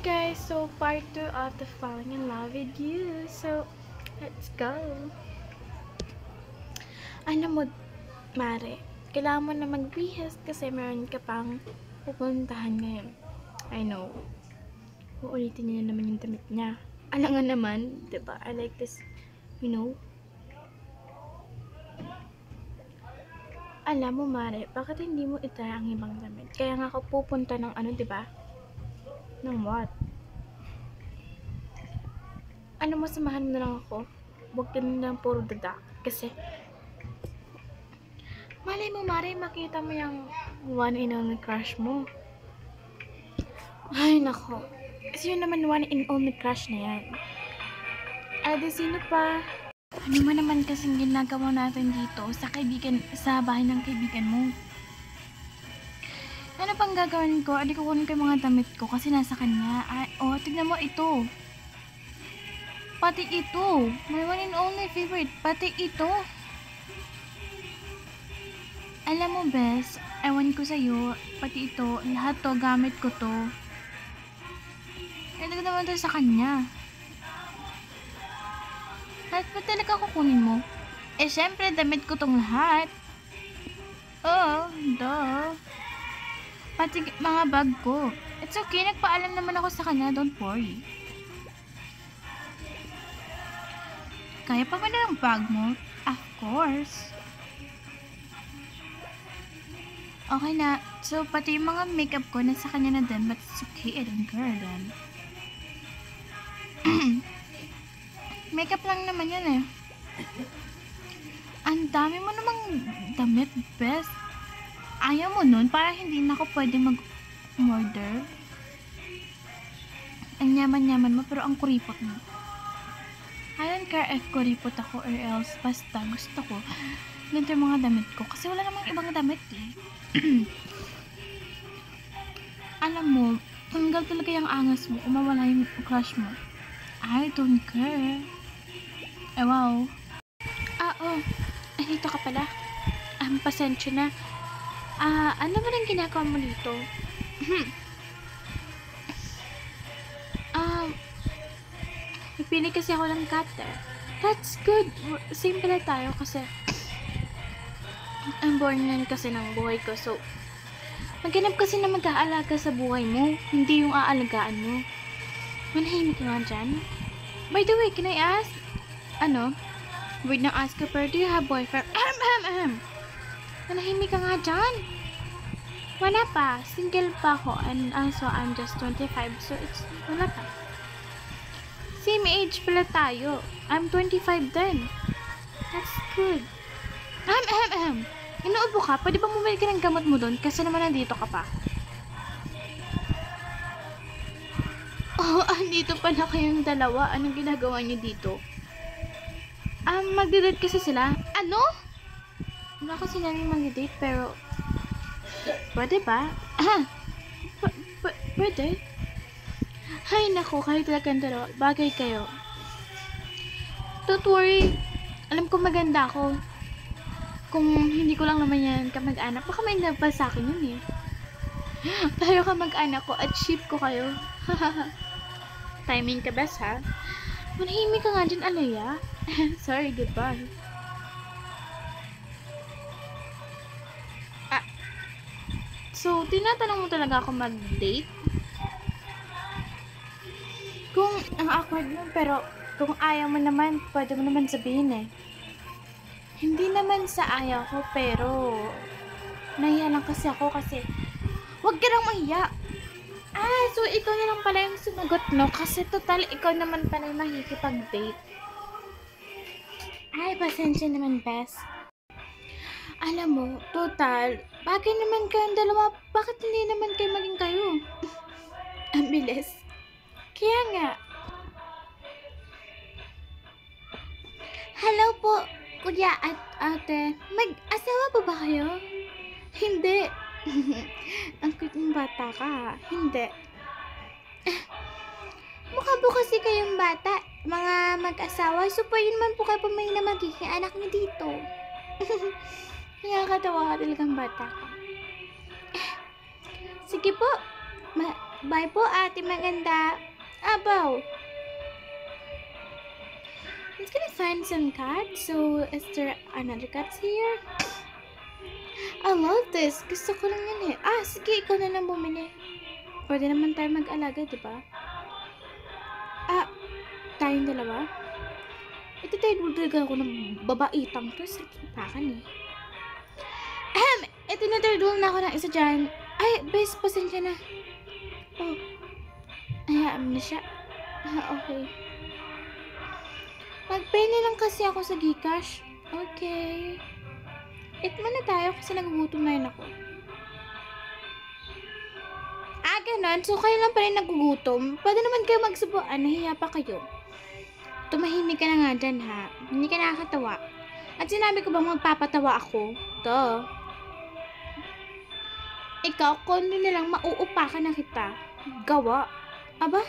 guys, so part 2 of the falling in love with you. So, let's go. Ano mo, Mare? Kailangan mo na magbihis kasi meron ka pang pupuntahan ngayon. I know. Uulitin niya naman yung damit niya. Alam nga naman, diba? I like this, you know. Alam mo, Mare, bakit hindi mo itry ang ibang damit? Kaya nga ako pupunta ng ano, diba? Ng what? Ano mo, samahan mo na lang ako? Huwag ka na lang puro dada. Kasi, malay mo, Mare, makita mo yung one and only crush mo. Ay, nako. Kasi yun naman one and only crush na yan. Adi, sino pa? Ano mo naman kasing ginagawa natin dito sa bahay ng kaibigan mo? Ano pang gagawin ko? Adi, kukunin ko yung mga damit ko kasi nasa kanya. Ay, oh, tignan mo ito. Pati ito. My one and only favorite. Pati ito. Alam mo, Bes, ewan ko sa'yo, pati ito, lahat to, gamit ko to. Ito naman to sa kanya. Lahat pa talaga kukunin mo? Eh, syempre, damit ko tong lahat. Oh, duh. Pati mga bag ko. It's okay, nagpaalam naman ako sa kanya, don't worry. Kaya pa ba na ng bag mo? Of course. Okay na. So, pati yung mga makeup ko nasa kanya na din, but it's okay, I don't care then. Makeup lang naman yan eh. Ang dami mo namang damit, Bes. Ayaw mo nun para hindi na ako pwede mag-order. Ang yaman-yaman mo pero ang kuripot mo. I don't care if kuripot ako or else. Basta gusto ko ganito yung mga damit ko. Kasi wala namang ibang damit eh. Alam mo, tanggal talaga yung angas mo kung mawala yung crush mo. I don't care. Eh, wow. Oh. Dito ka pala. Pasensya na. Ano ba rin ginagawa mo dito? Nagpili kasi ako ng cutter. That's good. Same pala tayo kasi ang boring na kasi ng buhay ko. So, maghanap kasi na mag-aalaga sa buhay mo. Hindi yung aalagaan mo. Manahimik ka nga dyan. By the way, can I ask? Wait na ask ka, pero do you have boyfriend? Manahimik ka nga dyan. Wala pa. Single pa ako. And also, I'm just 25. So, wala pa. Same age pala tayo. I'm 25 then. That's good. Inuubo ka? Pwede bang bumili ka ng gamot mo doon? Kasi naman nandito ka pa. Oh, andito pala kayong dalawa. Anong ginagawa niyo dito? Magdidate kasi sila. Ano? Wala kasi namin mag-date, pero pwede ba? Pwede? Hay nako, kayo talagang dalawa. Bagay kayo. Don't worry. Alam ko maganda ako. Kung hindi ko lang naman yan kamag-anak, baka may nabal sa akin yun eh. Tayo kamag-anak ko at ship ko kayo. Timing ka best ha? Manahimik ka nga dyan, Alaya. Sorry, goodbye. So, tinatanong mo talaga ako mag-date? Kung ang awkward mo, pero kung ayaw mo naman, pwede mo naman sabihin eh. Hindi naman sa ayaw ko, pero nahiya lang kasi ako kasi wag ka nang mahiya. So ikaw na lang pala yung sumagot, no? Kasi total, ikaw naman pala yung makikipag-date. Ay, pasensya naman, Bes. Alam mo, total, bagay naman kayong dalawa, bakit hindi naman kayo maging kayo? Ang bilis. Kaya nga. Hello po, kuya at ate. Mag-asawa po ba kayo? Hindi. Ang cute ng bata ka. Hindi. Mukha po kasi kayong bata. Mga mag-asawa. So, pwede naman po kayo pamay na magiging anak niyo dito. Kaya katawa ka talagang bata ka. Sige po. Bye po, ate maganda. Abaw. Let's gonna find some cats. So, is there another cats here? I love this. Gusto ko lang yan eh. Ah, sige, ikaw na lang bumili. Pwede naman tayo mag-alaga, di ba? Ah, tayong dalawa? Ito tayo dudulgan ako ng babaitang to. Sakipakan eh. Ito na dudul na ako ng isa dyan. Ay, bes, pasensya na. Oh, hayaan mo na siya. Ah, okay. Mag-pay na lang kasi ako sa Gcash. Okay. Eat muna tayo kasi nagugutom na yun ako. Ah, ganun. So, kayo lang pa rin nagugutom. Pwede naman kayo magsubuan. Nahiya pa kayo. Tumahimik ka na nga dyan, ha? Hindi ka nakakatawa. At sinabi ko bang magpapatawa ako? Duh. Ikaw, kundi na lang mauupakan na kita. Gawa. Aba?